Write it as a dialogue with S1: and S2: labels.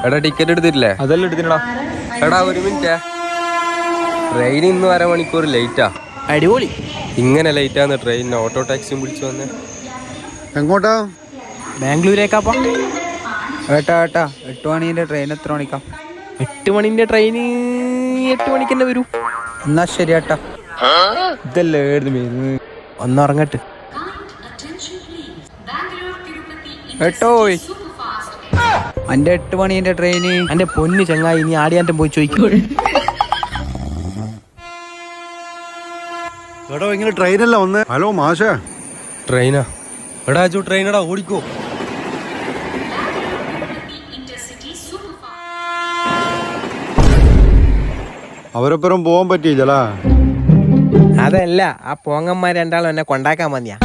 S1: എടാ ടിക്കറ്റ് എടുത്തിട്ടില്ലേ?
S2: അതെല്ലാം എടുത്തിട്ടാ.
S1: എടാ ഒരു മിനിറ്റ്, ട്രെയിൻ ഇന്ന് അരമണിക്കൂർ ലേറ്റാ.
S2: അടിപൊളി.
S1: ഇങ്ങനെ ലേറ്റാന്ന് ട്രെയിനിന് ഓട്ടോ ടാക്സിയും വിളിച്ചു വന്നേ.
S3: എങ്ങോട്ടാ?
S2: ബാംഗ്ലൂരേക്കാപ്പാ.
S3: ഏട്ടാ 8 മണീൻ്റെ ട്രെയിൻ എത്ര മണിക്കാ?
S2: 8 മണിന്റെ ട്രെയിന് 8 മണിക്ക് തന്നെ വരൂ.
S3: എന്നാ ശരി ഏട്ടാ.
S2: ഇതല്ലേ ഒന്നുറങ്ങട്ട്.
S3: ഏട്ടോയ്, എൻ്റെ 8 മണീൻ്റെ ട്രെയിന്.
S2: എന്റെ പൊന്ന് ചങ്ങായി, നീ ആടിയാൻ്റെ പോയി ചോദിക്കും.
S3: എടോ ഇങ്ങനെ ട്രെയിനല്ല ഒന്ന്. ഹലോ മാഷേ.
S1: ട്രെയിനാ? എടാ അജു ട്രെയിനടാ, ഓടിക്കോ.
S3: അവരപ്പുറം പോകാൻ പറ്റിയില്ലല്ലോ.
S2: അതല്ല, ആ പോങ്ങന്മാർ രണ്ടാളും എന്നെ കൊണ്ടാക്കാൻ മതിയാ.